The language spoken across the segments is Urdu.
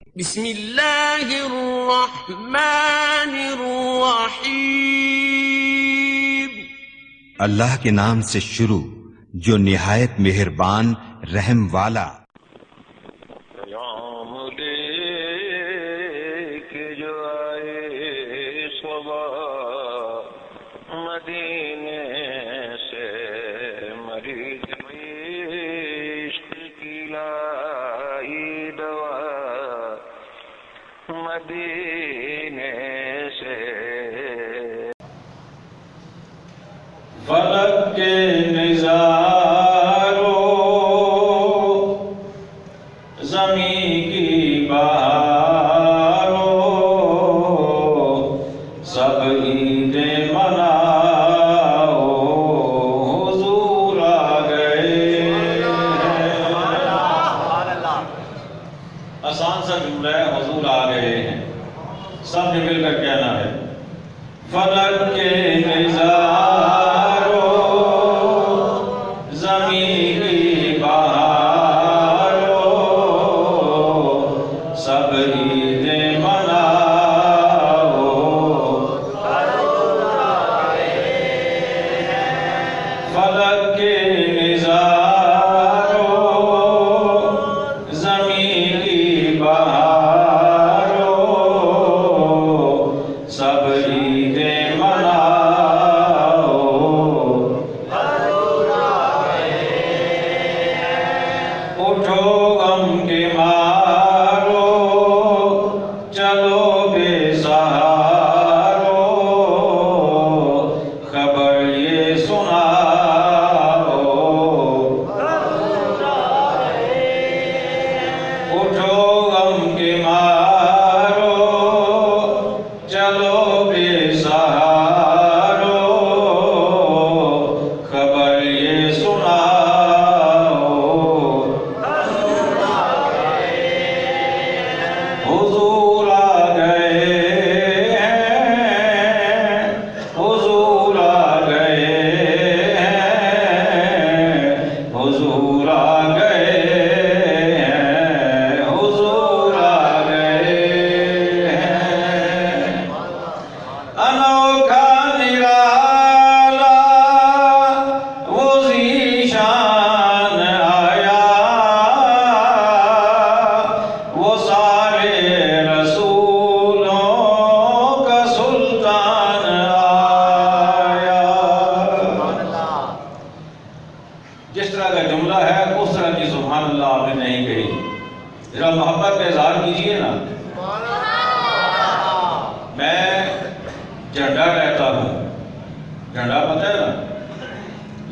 بسم اللہ الرحمن الرحیم۔ اللہ کے نام سے شروع جو نہایت مہربان رحم والا۔ پیام لے کے جو آئے صبح مدینے سے، مریض عشق کی لائی دوا مدینے سے۔ فلک کے نظاروں زمین کی بہاروں سب عیدیں مناؤ، حضور آ گئے ہیں۔ آسان سا جملہ ہے، حضور آ گئے ہیں، سب نے مل کر کہنا ہے۔ فلک کے نظاروں زمین کی بہاروں سب عیدیں مناؤ، فلک کے نظاروں زمین کی بہاروں سب عیدیں مناؤ، اٹھو غم کے مارو چلو بے سہارو، خبر یہ سناؤ، اٹھو غم کے مارو چلو بے سہارو، خبر یہ سناؤ، حضور آ گئے ہیں، حضور آ گئے ہیں، حضور آ گئے ہیں، حضور آ گئے ہیں۔ انوکھا نرالا وہ ذیشان آیا، وہ سارے رسولوں کا سلطان آیا۔ جس طرح کا جملہ ہے اس طرح کی سبحان اللہ آپ نے نہیں کہی، ذرا محبت کا اظہار کیجئے نا۔ میں جھنڈا رہتا ہوں، جھنڈا پتہ ہے نا،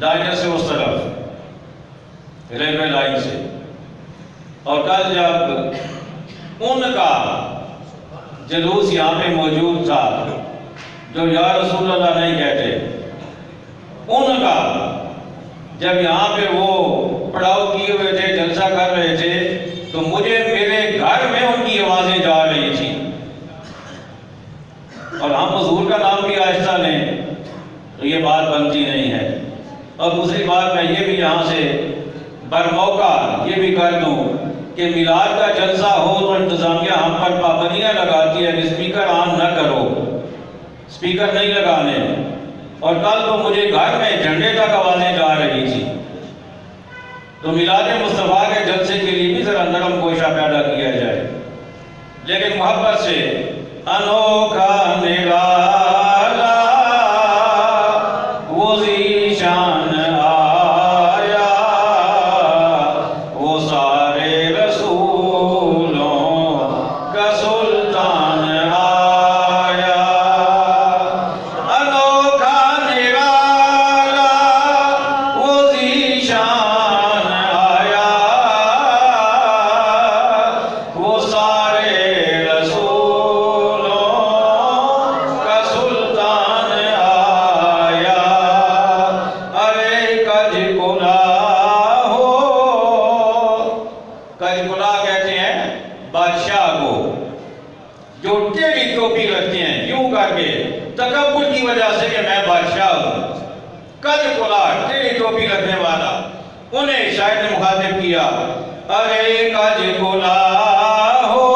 لائن سے اس طرف ریلوے لائن سے، اور کل جب ان کا جلوس یہاں پہ موجود تھا جو یا رسول اللہ نہیں کہتے، ان کا جب یہاں پہ وہ پڑاؤ کیے ہوئے تھے، جلسہ کر رہے تھے، تو مجھے میرے گھر میں ان کی آوازیں جا رہی تھی، اور ہم حضور کا نام بھی آہستہ لیں تو یہ بات بنتی نہیں ہے۔ اور دوسری بات میں یہ بھی یہاں سے برموقع یہ بھی کر دوں کہ میلاد کا جلسہ ہو تو انتظامیہ ہم پر پابندیاں لگاتی ہے کہ اسپیکر آن نہ کرو، اسپیکر نہیں لگانے، اور کل تو مجھے گھر میں جھنڈے تک آوازیں جا رہی تھی۔ تو میلاد مصطفیٰ کے جلسے کے لیے بھی ذرا نرم گوشہ پیدا کیا جائے، لیکن محبت سے۔ انوکھا نرالا وہ ذیشان آیا، وہ سارے رسولوں کا سلطان آیا۔ انوکھا نرالا وہ ذیشان آیا، وہ سارے رسولوں کا سلطان آیا۔ ارے کج کلا ہو، کج کلا کہتے ہیں بادشاہ کو جو ٹیڑھی ٹوپی رکھتے ہیں یوں کر کے، تکبر کی وجہ سے کہ میں بادشاہ ہوں۔ کج کلا ٹیڑھی ٹوپی رکھنے والا، انہیں شاعر نے مخاطب کیا، ارے کج کلا ہو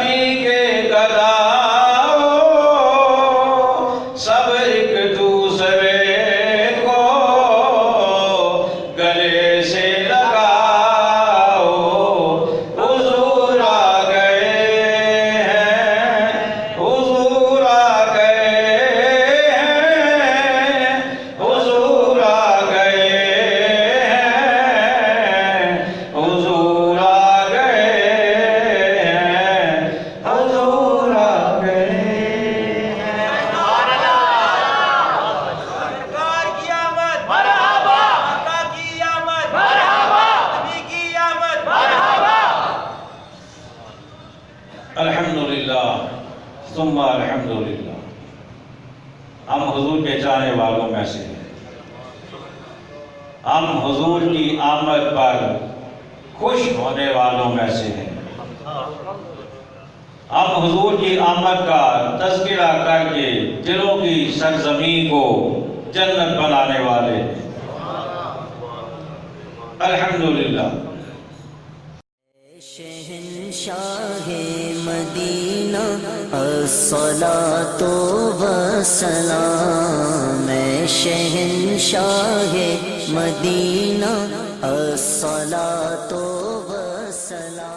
نبی کے گداؤ سب ایک دوسرے کو گلے سے لگاؤ حضور آ گئے ہیں حضور آ گئے ہیں حضور آ گئے ہیں حضور آ گئے ہیں حضور آ گئے ہیں سرکار کی آمد مرحبا آقا کی آمد مرحبا نبی کی آمد مرحبا الحمدللہ ثم الحمدللہ ہم حضور کے چاہنے والوں میں سے ہیں ہم حضور کی آمد پر خوش ہونے والوں میں سے ہیں ہم حضور کی آمد کا تذکرہ کر کے دلوں کی سرزمین کو جنت بنانے والے ہیں الحمدللہ شہنشاہ مدینہ الصلاۃ والسلام شہنشاہ مدینہ الصلاۃ والسلام